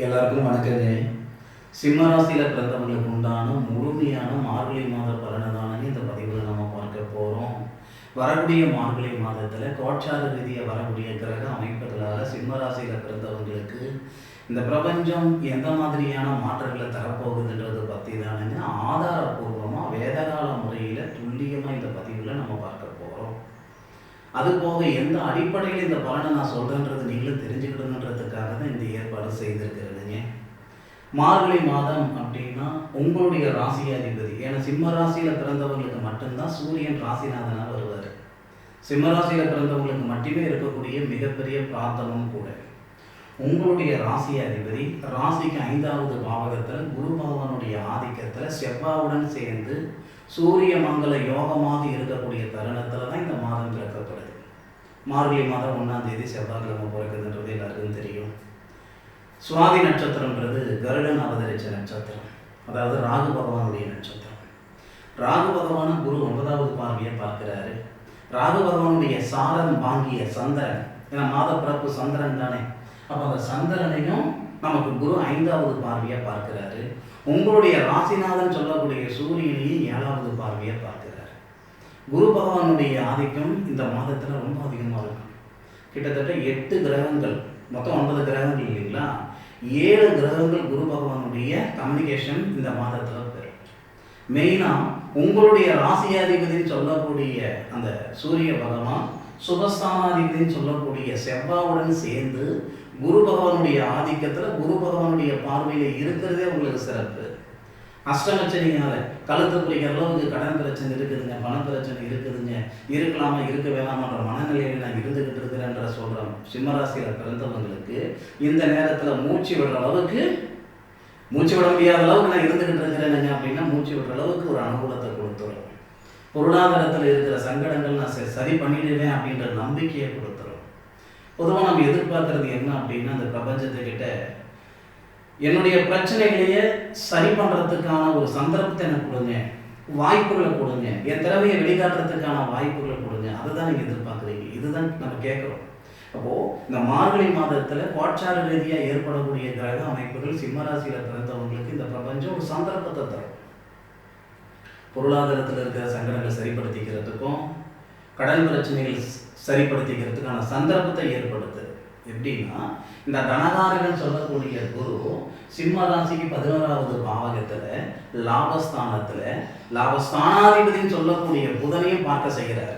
எல்லாருக்கும் வணக்கங்க. சிம்ம ராசியில் பிறந்தவங்களுக்கு உண்டான முழுமையான மார்கழி மாத பலனை தானே இந்த பதிவில் நம்ம பார்க்க போகிறோம். வரக்கூடிய மார்கழி மாதத்தில் கோட்சார ரீதியாக வரக்கூடிய கிரக அமைப்புகளால் சிம்ம ராசியில் பிறந்தவங்களுக்கு இந்த பிரபஞ்சம் எந்த மாதிரியான மாற்றங்களை தரப்போகுதுன்றது பற்றி தானுங்க ஆதாரபூர்வமாக வேதகால முறையில் துல்லியமாக இந்த பதிவில் நம்ம பார்க்க போகிறோம். அதுபோக எந்த அடிப்படையில் இந்த பலனை நான் சொல்கிறேன்றது நீங்களும் தெரிஞ்சுக்கணுன்றதுக்காக தான் இந்த ஏற்பாடு செய்திருக்கிறதுங்க. மார்கழி மாதம் அப்படின்னா உங்களுடைய ராசியாதிபதி, ஏன்னா சிம்ம ராசியில் பிறந்தவங்களுக்கு மட்டும்தான் சூரியன் ராசிநாதனாக வருவார். சிம்ம ராசியில் பிறந்தவங்களுக்கு மட்டுமே இருக்கக்கூடிய மிகப்பெரிய பிரார்த்தமும் கூட. உங்களுடைய ராசியாதிபதி ராசிக்கு 5வது பாவகத்தில் குரு பகவானுடைய ஆதிக்கத்தில் செவ்வாவுடன் சேர்ந்து சூரிய மங்கள யோகமாக இருக்கக்கூடிய தருணத்தில் தான் இந்த மாதம் பிறக்கப்படுது. மார்கழி மாதம் 1ஆம் தேதி செவ்வாய்க்கிழமை பிறக்குதுன்றது எல்லாருக்கும் தெரியும். சுவாதி நட்சத்திரம்ன்றது கருடன் அவதரித்த நட்சத்திரம், அதாவது ராகு பகவானுடைய நட்சத்திரம். ராகு பகவான குரு 9வது பார்வையை பார்க்கிறாரு. ராகு பகவானுடைய சாரம் வாங்கிய சந்திரன், ஏன்னா மாத பிறப்பு சந்திரன் தானே, அப்போ அந்த சந்திரனையும் நமக்கு குரு 5வது பார்வையை பார்க்கிறாரு. உங்களுடைய ராசிநாதன் சொல்லக்கூடிய சூரியனையும் 7வது பார்வையை பார்க்கிறார். குரு பகவானுடைய ஆதிக்கம் இந்த மாதத்தில் ரொம்ப அதிகமாக இருக்கும். கிட்டத்தட்ட 8 கிரகங்கள், மொத்தம் 9 கிரகங்கள் இல்லைங்களா, 7 கிரகங்கள் குரு பகவானுடைய கம்யூனிகேஷன் இந்த மாதத்தில் பெறும். மெயினாக உங்களுடைய ராசியாதிபதினு சொல்லக்கூடிய அந்த சூரிய பகவான் சுபஸ்தானாதிபதினு சொல்லக்கூடிய செவ்வாவுடன் சேர்ந்து குரு பகவானுடைய ஆதிக்கத்தில் குரு பகவானுடைய பார்வையில் இருக்கிறதே உங்களுக்கு சிறப்பு. அஷ்டமச்சனியால கழுத்து பிடிக்கிற அளவுக்கு கடன் பிரச்சனை இருக்குதுங்க, பண பிரச்சனை இருக்குதுங்க, இருக்கலாமா இருக்க வேணாமன்ற மனநிலையில் நான் இருந்துகிட்டு இருக்கிறேன்ற சொல்கிறோம். சிம்மராசியில் பிறந்தவங்களுக்கு இந்த நேரத்தில் மூச்சு விடுற அளவுக்கு, மூச்சு விட முடியாத அளவுக்கு நான் இருந்துகிட்டு இருக்கிறேனுங்க அப்படின்னா மூச்சு விடுற அளவுக்கு ஒரு அனுகூலத்தை கொடுத்துரும். பொருளாதாரத்தில் இருக்கிற சங்கடங்கள் நான் சரி பண்ணிடுவேன் அப்படின்ற நம்பிக்கையை கொடுத்துரும். பொதுவாக நம்ம எதிர்பார்க்கறது என்ன அப்படின்னா, அந்த பிரபஞ்சத்துக்கிட்ட என்னுடைய பிரச்சனைகளையே சரி பண்ணுறதுக்கான ஒரு சந்தர்ப்பத்தை எனக்கு கொடுங்க, வாய்ப்புகளை கொடுங்க, என் திறமையை வெளிக்காட்டுறதுக்கான வாய்ப்புகளை கொடுங்க, அதுதான் நீங்கள் எதிர்பார்க்குறீங்க. இதுதான் நம்ம கேட்குறோம். அப்போது இந்த மார்கழி மாதத்தில் கோட்சார ரீதியாக ஏற்படக்கூடிய கிரக அமைப்புகள் சிம்மராசியில் பிறந்தவங்களுக்கு இந்த பிரபஞ்சம் ஒரு சந்தர்ப்பத்தை தரும். பொருளாதாரத்தில் இருக்கிற சங்கடங்களை சரிப்படுத்திக்கிறதுக்கும் கடன் பிரச்சனைகள் சரிப்படுத்திக்கிறதுக்கான சந்தர்ப்பத்தை ஏற்படுத்துது. எப்படின்னா, இந்த தனகாரகன் சொல்லக்கூடிய குரு சிம்ம ராசிக்கு 11வது பாவகத்தில் லாபஸ்தானத்தில் லாபஸ்தானாதிபதினு சொல்லக்கூடிய புதனையும் பார்க்க செய்கிறார்.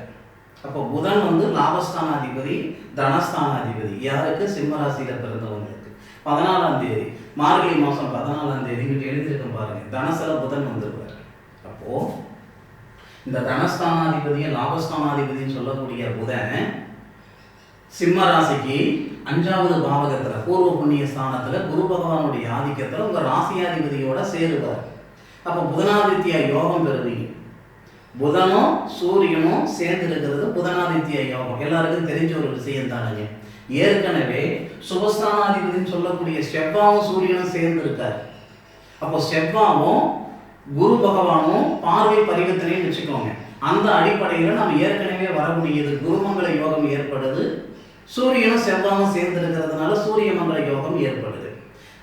அப்போ புதன் லாபஸ்தானாதிபதி, தனஸ்தானாதிபதி. யாருக்கு? சிம்ம ராசியில் பிறந்தவங்களுக்கு. 14ஆம் தேதி மார்கழி மாதம் 14ஆம் தேதி இங்கே எழுதியிருக்க பாருங்க, தனசில புதன் வந்துருவார். அப்போது இந்த தனஸ்தானாதிபதியும் லாபஸ்தானாதிபதினு சொல்லக்கூடிய புதன் சிம்ம ராசிக்கு 5வது பாவகத்தில் பூர்வ புண்ணிய ஸ்தானத்தில் குரு பகவானுடைய ஆதிக்கத்தில் உங்கள் ராசியாதிபதியோட சேருவார். அப்போ புதனாதித்ய யோகம் பெறுவீங்க. புதனும் சூரியனும் சேர்ந்து இருக்கிறது புதனாதித்ய யோகம். எல்லாருக்கும் தெரிஞ்ச ஒரு விஷயம் தானுங்க. ஏற்கனவே சுபஸ்தானாதிபதினு சொல்லக்கூடிய செவ்வாவும் சூரியனும் சேர்ந்து இருக்கார். அப்போ செவ்வாவும் குரு பகவானும் பார்வை பரிவர்த்தனைன்னு வச்சுக்கோங்க. அந்த அடிப்படையில் நம்ம ஏற்கனவே வரக்கூடியது குருமங்கள யோகம் ஏற்படுது. சூரியனும் செவ்வாயும் சேர்ந்து இருக்கிறதுனால சூரிய மங்கள யோகம் ஏற்படுது.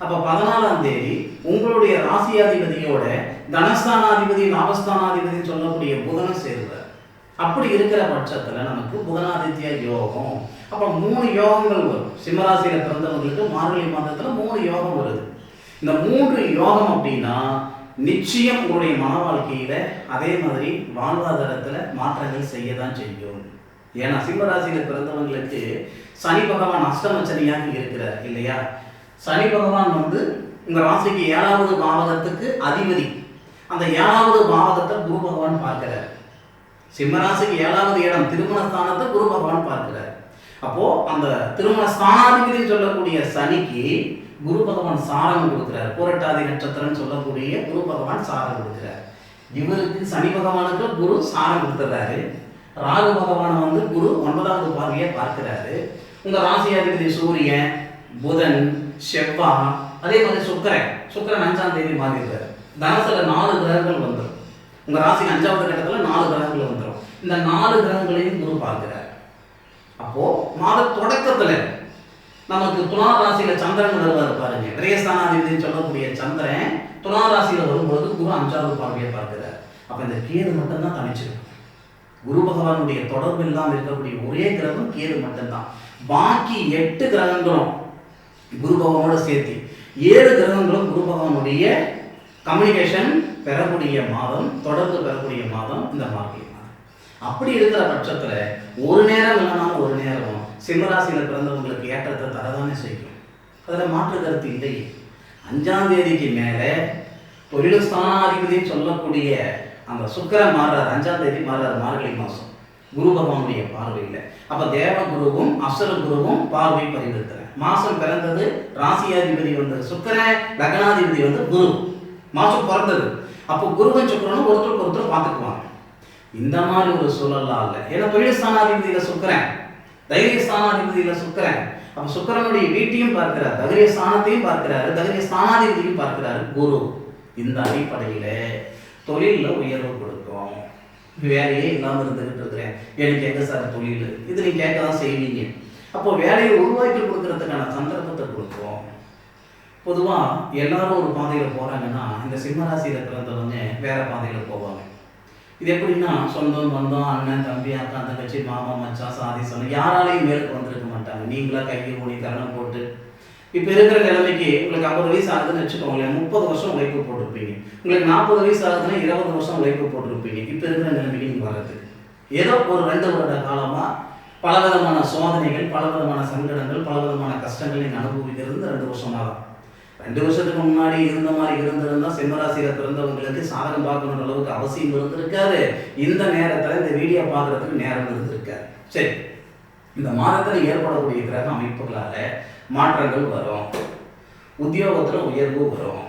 அப்போ 14ஆம் தேதி உங்களுடைய ராசியாதிபதியோட தனஸ்தானாதிபதி, லாபஸ்தானாதிபதினு சொல்லக்கூடிய புதனும் சேருவார். அப்படி இருக்கிற பட்சத்தில் நமக்கு புதனாதித்ய யோகம். அப்போ 3 யோகங்கள் வரும். சிம்மராசியில் பிறந்தவங்களுக்கு மார்கழி மாதத்தில் 3 யோகம் வருது. இந்த 3 யோகம் அப்படின்னா நிச்சயம் உங்களுடைய மன வாழ்க்கையில் அதே மாதிரி வாழ்வாதாரத்தில் மாற்றங்கள் செய்ய தான் செய்யும். ஏன்னா சிம்மராசியில் பிறந்தவங்களுக்கு சனி பகவான் அஷ்டமச்சனியாக இருக்கிறார் இல்லையா. சனி பகவான் உங்கள் ராசிக்கு 7வது பாவகத்துக்கு அதிபதி. அந்த 7வது பாவகத்தை குரு பகவான் பார்க்கிறார். சிம்மராசிக்கு 7வது இடம் திருமணஸ்தானத்தை குரு பகவான் பார்க்கிறார். அப்போது அந்த திருமண ஸ்தானாதிபதினு சொல்லக்கூடிய சனிக்கு குரு பகவான் சாரம் கொடுக்கிறார். பூரட்டாதி நட்சத்திரம் சொல்லக்கூடிய குரு பகவான் சாரம் கொடுக்கிறார். இவருக்கு சனி பகவானுக்கு குரு சாரம் கொடுத்துறாரு. ராகு பகவான் குரு 9வது பார்வையை பார்க்கிறாரு. உங்க ராசியாதிபதி சூரியன், புதன், செவ்வாய், அதே மாதிரி சுக்கிரன் 5ஆம் தேதி மாறிடுறாரு. தனசுல 4 கிரகங்கள் வந்துடும். உங்க ராசிக்கு 5வது கட்டத்தில் 4 கிரகங்கள் வந்துடும். இந்த 4 கிரகங்களையும் குரு பார்க்கிறார். அப்போ மாத தொடக்கத்தில் நமக்கு துலா ராசியில சந்திரன் வருவார் பாருங்க, விரயஸ்தானாதிபதினு சொல்லக்கூடிய சந்திரன் துலா ராசியில வரும்போது குரு 5வது பார்வையை பார்க்கிறார். அப்ப இந்த கேது மட்டும்தான் தனிச்சிருக்கும். குரு பகவானுடைய தொடர்பு இல்லாமல் இருக்கக்கூடிய ஒரே கிரகம் கேது மட்டும்தான். பாக்கி 8 கிரகங்களும் குரு பகவானோட சேர்த்து 7 கிரகங்களும் குரு பகவானுடைய கம்யூனிகேஷன் பெறக்கூடிய மாதம், தொடர்பு பெறக்கூடிய மாதம் இந்த மார்கழி மாதம். அப்படி இருக்கிற பட்சத்தில் ஒரு நேரம் இல்லைனாலும் ஒரு நேரம் சிம்மராசியில் பிறந்தவங்களுக்கு ஏற்றத்தை தரதானே செய்யும். அதில் மாற்று கருத்து இல்லை. 5ஆம் தேதிக்கு மேலே தொழில் ஸ்தானாதிபதினு சொல்லக்கூடிய அந்த சுக்கிரன் மாறுறார். 5ஆம் தேதி மாறுறார் மார்கழி மாதம் குரு பகவானுடைய பார்வையில். அப்போ தேவ குருவும் அசுர குருவும் பார்வை பரிவர்த்தனை. மாதம் பிறந்தது ராசியாதிபதி வந்து சுக்கிரன், லக்னாதிபதி வந்து குரு. மாதம் பிறந்தது. அப்போ குருவும் சுக்கிரனும் ஒருத்தருக்கு ஒருத்தர் பார்த்துக்குவாங்க. இந்த மாதிரி ஒரு சூழல்லாம் இல்லை. ஏன்னா தொழில் ஸ்தானாதிபதியில் சுக்கிரன், தைரிய ஸ்தானாதிபதியில் சுக்கிரன். அப்போ சுக்கிரனுடைய வீட்டையும் பார்க்கிறார், தைரிய ஸ்தானத்தையும் பார்க்கிறாரு, தைரிய ஸ்தானாதிபதியும் பார்க்கிறாரு குரு. இந்த அடிப்படையில் தொழிலில் உயர்வு கொடுக்கும். வேலையே இல்லாமல் இருந்துகிட்டு இருக்கிறேன், எனக்கு எங்கே சார் தொழில், இது நீங்கள் கேட்க தான் செய்வீங்க. அப்போ வேலையை உருவாக்கி கொடுக்கறதுக்கான சந்தர்ப்பத்தை கொடுக்கும். பொதுவாக எல்லாரும் ஒரு பாதையில் போகிறாங்கன்னா இந்த சிம்மராசியில் பிறந்தவங்க வேற பாதையில் போவாங்க. இது எப்படின்னா சொந்தம் பந்தம், அண்ணன் தம்பி, அக்கா தங்கச்சி, மாமா மச்சான், சாதி சொன்ன யாராலையும் மேலுக்கு வந்திருக்க மாட்டாங்க. நீங்களா கையை ஊனி கரணம் போட்டு இப்போ இருக்கிற நிலைமைக்கு உங்களுக்கு 50 வயசு ஆகுதுன்னு வச்சுக்கோங்களேன், 30 வருஷம் உழைப்பு போட்டிருப்பீங்க. உங்களுக்கு 40 வயசு ஆகுதுன்னா 20 வருஷம் உழைப்பு போட்டிருப்பீங்க. இப்போ இருக்கிற நிலைமைக்கு நீங்கள் வர்றதுக்கு ஏதோ ஒரு 2 வருட காலமாக பலவிதமான சோதனைகள், பலவிதமான சங்கடங்கள், பலவிதமான கஷ்டங்கள் நீங்கள் அனுபவிக்கிறது 2 வருஷமாக தான். 2 வருஷத்துக்கு முன்னாடி இருந்த மாதிரி இருந்திருந்தால் சிம்மராசியில் பிறந்தவங்களுக்கு சாதகம் பார்க்கணுன்ற அளவுக்கு அவசியம் இருந்திருக்காது. இந்த நேரத்தில் இந்த வீடியோ பார்க்குறதுக்கு நேரம் இருந்திருக்காது. சரி, இந்த மாதத்தில் ஏற்படக்கூடிய கிரக அமைப்புகளால் மாற்றங்கள் வரும். உத்தியோகத்தில் உயர்வு வரும்.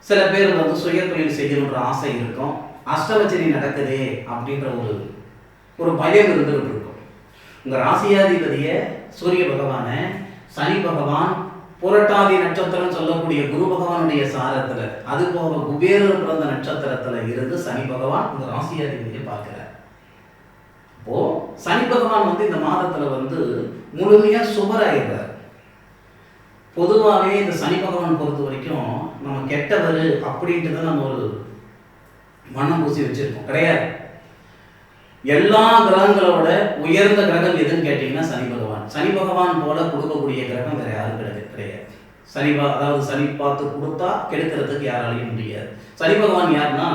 சில பேர் வந்து சுய தொழில் செய்யணுன்ற ஆசை இருக்கும். அஷ்டமச்சரி நடக்குது அப்படின்ற ஒரு பயம் இருந்துகிட்டு இருக்கும். உங்கள் ராசியாதிபதியை சூரிய பகவானை சனி பகவான் புரட்டாதி நட்சத்திரம் சொல்லக்கூடிய குரு பகவானுடைய சாரத்தில், அது போக குபேரர் பிறந்த நட்சத்திரத்தில் இருந்து சனி பகவான் உங்கள் ராசியாதிபதியை பார்க்கிறார். அப்போ சனி பகவான் வந்து இந்த மாதத்தில் வந்து முழுமையாக சுபராயிடுறார். பொதுவாகவே இந்த சனி பகவான் பொறுத்த வரைக்கும் நம்ம கெட்டவர் அப்படின்ட்டு நம்ம ஒரு மனம் பூசி வச்சிருக்கோம். கிடையாது. எல்லா கிரகங்களோட உயர்ந்த கிரகம் எதுன்னு கேட்டீங்கன்னா சனி பகவான். சனி பகவான் போல கொடுக்கக்கூடிய கிரகம் வேற யாரும் கிடையாது. அதாவது சனி பார்த்து கொடுத்தா கெடுக்கிறதுக்கு யாராலையும் முடியாது. சனி பகவான் யாருன்னா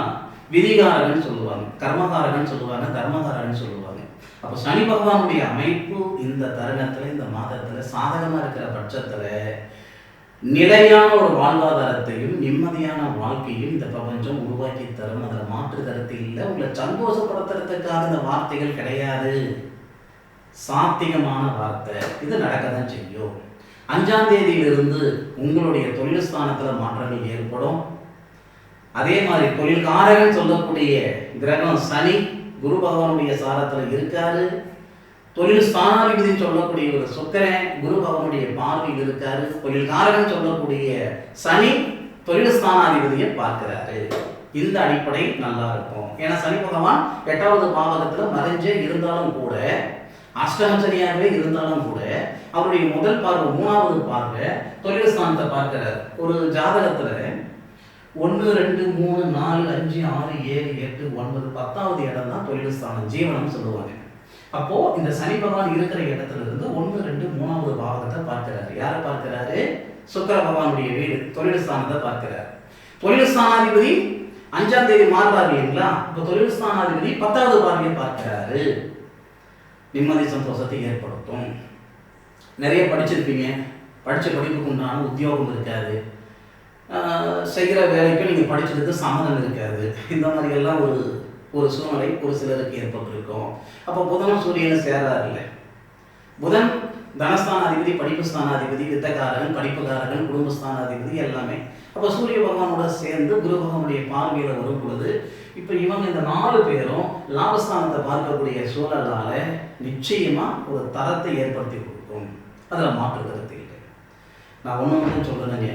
விதிகாரகன் சொல்லுவாங்க, கர்மகாரகன் சொல்லுவாங்க, தர்மகாரகன் சொல்லுவாங்க. அப்போ சனி பகவானுடைய அமைப்பு இந்த தருணத்தில், இந்த மாதத்தில் சாதகமாக இருக்கிற பட்சத்தில் நிலையான ஒரு வாழ்வாதாரத்தையும் நிம்மதியான வாழ்க்கையும் இந்த பிரபஞ்சம் உருவாக்கி தரும். அதில் மாற்று கருத்து இல்லை. உங்களை சந்தோஷப்படுத்துறதுக்காக இந்த வார்த்தைகள் கிடையாது, சாத்திகமான வார்த்தை. இது நடக்க தான் செய்யும். 5ஆம் தேதியிலிருந்து உங்களுடைய தொழில் ஸ்தானத்தில் மாற்றங்கள் ஏற்படும். அதே மாதிரி தொழில்காரகன் சொல்லக்கூடிய கிரகம் சனி குரு பகவானுடைய சாரத்தில் இருக்காரு. தொழில் ஸ்தானாதிபதி சொல்லக்கூடிய ஒரு சுக்கிரன் குரு பகவானுடைய பார்வையில் இருக்காரு. தொழில்காரகன் சொல்லக்கூடிய சனி தொழில் ஸ்தானாதிபதியை பார்க்கிறாரு. இந்த அடிப்படை நல்லா இருக்கும். ஏன்னா சனி பகவான் 8வது பாவகத்தில் மறைஞ்சே இருந்தாலும் கூட, அஷ்டமச்சரியாகவே இருந்தாலும் கூட, அவருடைய முதல் பார்வை 3வது பார்வை தொழில் ஸ்தானத்தை பார்க்கிறார். ஒரு ஜாதகத்தில் 1, 2, 3, 4, 5, 6, 7, 8, 9 10வது இடம் தான் தொழில் ஸ்தானம், ஜீவனம் சொல்லுவாங்க. அப்போ இந்த சனி பகவான் இருக்கிற இடத்துல இருந்து 1, 2, 3வது பாவகத்தை பார்க்கிறாரு. யாரை பார்க்கிறாரு? சுக்கிர பகவானுடைய வீடு தொழில் ஸ்தானத்தை பார்க்கிறார். தொழில் ஸ்தானாதிபதி 5ஆம் தேதி மாறுவார் இல்லைங்களா? இப்போ தொழில் ஸ்தானாதிபதி 10வது பார்வையை பார்க்கிறாரு. நிம்மதி சந்தோஷத்தை ஏற்படுத்தும். நிறைய படிச்சிருப்பீங்க, படித்த படிப்புக்கு உண்டான உத்தியோகம் இருக்காது, செய்கிற வேலைக்கும் நீங்கள் படித்ததுக்கு சம்மதம் இருக்காது. இந்த மாதிரி எல்லாம் ஒரு சூழ்நிலை ஒரு சிலருக்கு ஏற்பட்டிருக்கும். அப்போ புதனும் சூரியனும் சேராது இல்லை. புதன் தனஸ்தானாதிபதி, படிப்பு ஸ்தானாதிபதி, வித்தகாரகன், படிப்புகாரகன், குடும்பஸ்தானாதிபதி எல்லாமே. அப்போ சூரிய பகவானோட சேர்ந்து குரு பகவானுடைய பார்வையில் வரும் பொழுது இப்போ இவங்க இந்த 4 பேரும் லாபஸ்தானத்தை பார்க்கக்கூடிய சூழலால் நிச்சயமாக ஒரு தரத்தை ஏற்படுத்தி கொடுக்கும். அதில் மாற்று கருத்து இல்லை. நான் ஒன்று மட்டும் சொல்கிறேங்க,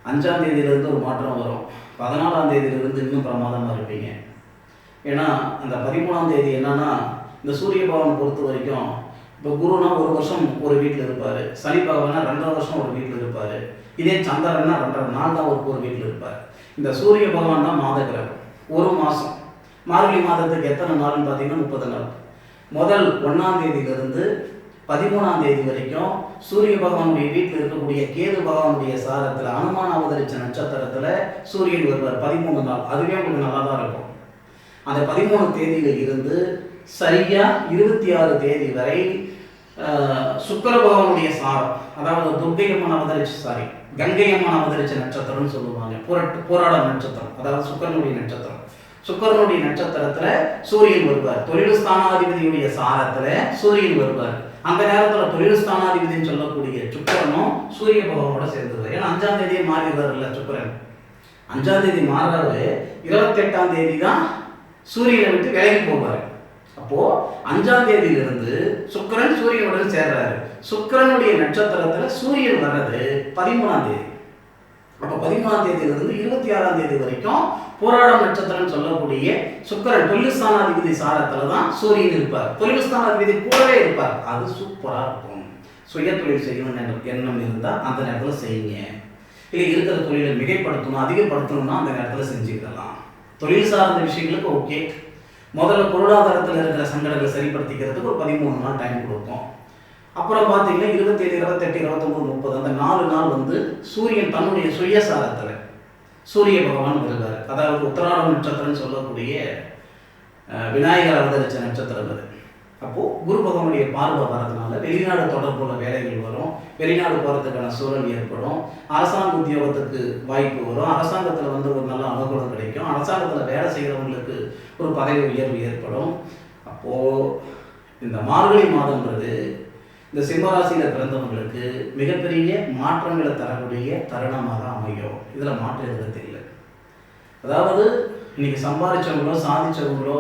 5ஆம் தேதியிலிருந்து ஒரு மாற்றம் வரும். 14ஆம் தேதியிலிருந்து இன்னும் பிரமாதமாக இருப்பீங்க. ஏன்னா அந்த 13ஆம் தேதி என்னன்னா, இந்த சூரிய பகவானை பொறுத்த வரைக்கும் இப்போ குருனா ஒரு வருஷம் ஒரு வீட்டில் இருப்பார், சனி பகவானா 2.5 வருஷம் ஒரு வீட்டில் இருப்பார், இதே சந்திரன்னா 2.5 நாள் தான் ஒரு வீட்டில் இருப்பார். இந்த சூரிய பகவான் தான் மாத கிரகம். ஒரு மாதம் மார்கழி மாதத்துக்கு எத்தனை நாள்னு பார்த்தீங்கன்னா 30 நாள். முதல் 1ஆம் தேதியிலிருந்து 13ஆம் தேதி வரைக்கும் சூரிய பகவானுடைய வீட்டில் இருக்கக்கூடிய கேது பகவானுடைய சாரத்தில் அனுமான் அவதரிச்ச நட்சத்திரத்தில் சூரியன் வருவார் 13 நாள். அதுவே உங்களுக்கு நல்லா தான் இருக்கும். அந்த 13 தேதியில இருந்து சரியா 26 தேதி வரை சுக்கிர பகவானுடைய சாரம், அதாவது துர்க்கையம்மன் அவதரிச்ச கங்கையம்மன் அவதரிச்ச நட்சத்திரம்னு சொல்லுவாங்க. போராட நட்சத்திரம், அதாவது சுக்கிரனுடைய நட்சத்திரம். சுக்கிரனுடைய நட்சத்திரத்துல சூரியன் வருவார். தொழில் ஸ்தானாதிபதியுடைய சாரத்துல சூரியன் வருவார். அந்த நேரத்தில் தொழில் ஸ்தானாதிபதினு சொல்லக்கூடிய சுக்கிரனும் சூரிய பகவானோட சேர்ந்துருவார். ஏன்னா 5ஆம் தேதியே மாறிடுவார்ல சுக்கிரன். 5ஆம் தேதி மாறாரு, 28ஆம் தேதி தான் சூரியனை விட்டு விலகி போவார். அப்போ 5ஆம் தேதியிலிருந்து சுக்கிரன் சூரியனுடன் சேர்றாரு. சுக்கிரனுடைய நட்சத்திரத்துல சூரியன் வர்றது 13ஆம் தேதி. அப்போ 13ஆம் தேதியிலிருந்து 26ஆம் தேதி வரைக்கும் போராடம் நட்சத்திரம் சொல்லக்கூடிய சுக்கிரன் தொழில்ஸ்தானாதிபதி சாரத்துல தான் சூரியன் இருப்பார். தொழில்ஸ்தானாதிபதி கூடவே இருப்பார். அது சூப்பரா இருக்கும். சுய தொழில் செய்யணும் எண்ணம் இருந்தால் அந்த நேரத்தில் செய்யுங்க. இல்லை இருக்கிற தொழிலை மிகைப்படுத்தணும், அதிகப்படுத்தணும்னா அந்த நேரத்தில் செஞ்சுக்கலாம். தொழில் சார்ந்த விஷயங்களுக்கு ஓகே. முதல்ல பொருளாதாரத்தில் இருக்கிற சங்கடங்களை சரிப்படுத்திக்கிறதுக்கு ஒரு 13 நாள் டைம் கொடுப்போம். அப்புறம் பார்த்தீங்கன்னா 27, 28, 29, 30 அந்த 4 நாள் சூரியன் தன்னுடைய சுயசாரத்தில் சூரிய பகவான் வருவார். அதாவது உத்தராடம் நட்சத்திரம்னு சொல்லக்கூடிய விநாயகர் அவதரிச்ச நட்சத்திரம் அது. அப்போது குரு பகவானுடைய பார்வை வரதுனால வெளிநாடு தொடர்புள்ள வேலைகள் வரும், வெளிநாடு போகிறதுக்கான சூழல் ஏற்படும், அரசாங்க உத்தியோகத்துக்கு வாய்ப்பு வரும், அரசாங்கத்தில் ஒரு நல்ல அனுகூலம் கிடைக்கும், அரசாங்கத்தில் வேலை செய்கிறவங்களுக்கு ஒரு பதவி உயர்வு ஏற்படும். அப்போது இந்த மார்கழி மாதம்ன்றது இந்த சிம்மராசியில் பிறந்தவங்களுக்கு மிகப்பெரிய மாற்றங்களை தரக்கூடிய தருணமாக அமையும். இதில் மாற்றுறது இல்லை. அதாவது இன்னைக்கு சம்பாதிச்சவங்களோ சாதிச்சவங்களோ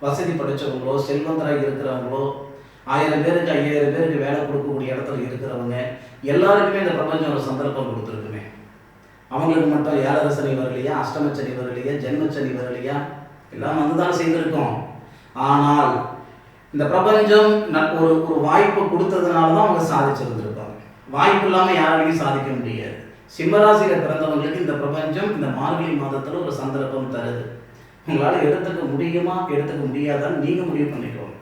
வசதி படைச்சவங்களோ செல்வந்தராக இருக்கிறவங்களோ 1000 பேருக்கு 5000 பேருக்கு வேலை கொடுக்கக்கூடிய இடத்துல இருக்கிறவங்க எல்லாருக்குமே இந்த பிரபஞ்சம் ஒரு சந்தர்ப்பம் கொடுத்துருக்குமே. அவங்களுக்கு மட்டும் 7 சனி வரலையா, அஷ்டமச்சனி வரலையா, ஜென்மச்சனி வரலையா, எல்லாம் வந்துதான் செய்திருக்கோம். ஆனால் இந்த பிரபஞ்சம் ஒரு வாய்ப்பு கொடுத்ததுனால தான் அவங்க சாதிச்சிருந்திருப்பாங்க. வாய்ப்பு இல்லாமல் யாராலையும் சாதிக்க முடியாது. சிம்மராசியில் பிறந்தவங்களுக்கு இந்த பிரபஞ்சம் இந்த மார்கழி மாதத்தில் ஒரு சந்தர்ப்பம் தருது. உங்களால் எடுத்துக்க முடியுமா எடுத்துக்க முடியாதான்னு நீங்கள் முடிவு பண்ணிக்கோங்க.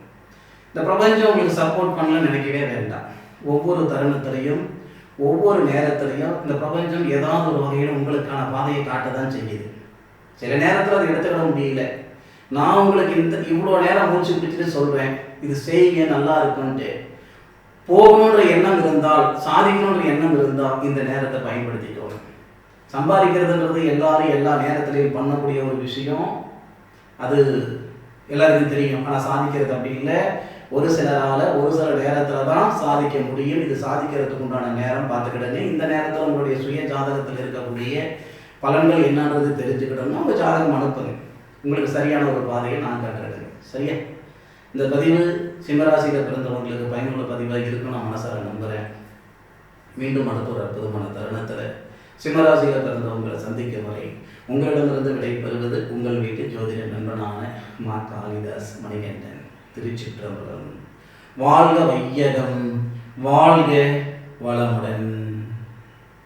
இந்த பிரபஞ்சம் உங்களுக்கு சப்போர்ட் பண்ணலன்னு நினைக்கவே வேண்டாம். ஒவ்வொரு தருணத்திலையும் ஒவ்வொரு நேரத்திலையும் இந்த பிரபஞ்சம் ஏதாவது ஒரு வகையில் உங்களுக்கான பாதையை காட்ட தான் செய்யுது. சில நேரத்தில் அதை எடுத்துக்கிட முடியல. நான் உங்களுக்கு இவ்வளோ நேரம் மூச்சு பிடிச்சிட்டு சொல்கிறேன், இது செய்யுங்க நல்லா இருக்குன்ட்டு. போகணுன்ற எண்ணம் இருந்தால், சாதிக்கணுன்ற எண்ணம் இருந்தால் இந்த நேரத்தை பயன்படுத்திக்கோங்க. சம்பாதிக்கிறதுன்றது எல்லாரும் எல்லா நேரத்திலையும் பண்ணக்கூடிய ஒரு விஷயம், அது எல்லாருக்கும் தெரியும். ஆனால் சாதிக்கிறது அப்படி இல்லை. ஒரு சிலரால் ஒரு சில நேரத்தில் தான் சாதிக்க முடியும். இது சாதிக்கிறதுக்கு உண்டான நேரம் பார்த்துக்கிடுங்க. இந்த நேரத்தில் உங்களுடைய சுய ஜாதகத்தில் இருக்கக்கூடிய பலன்கள் என்னன்றது தெரிஞ்சுக்கிட்டோம்னா உங்கள் ஜாதகம் அனுப்புங்க. உங்களுக்கு சரியான ஒரு பாதையை நான் காட்டுறேன். சரியா? இந்த பதிவு சிம்மராசியில் பிறந்தவங்களுக்கு பயனுள்ள பதிவாக இருக்குன்னு நான் மனசார நம்புகிறேன். மீண்டும் அடுத்த ஒரு அற்புதமான தருணத்தில் சிம்மராசியில் பிறந்தவங்களை சந்திக்கும் வரை உங்களிடமிருந்து விடைபெறுவது உங்கள் வீட்டு ஜோதிட நண்பனான மா. காளிதாஸ் மணிகண்டன். திருச்சிற்றம்பலம். வாழ்க வையகம், வாழ்க வளமுடன்.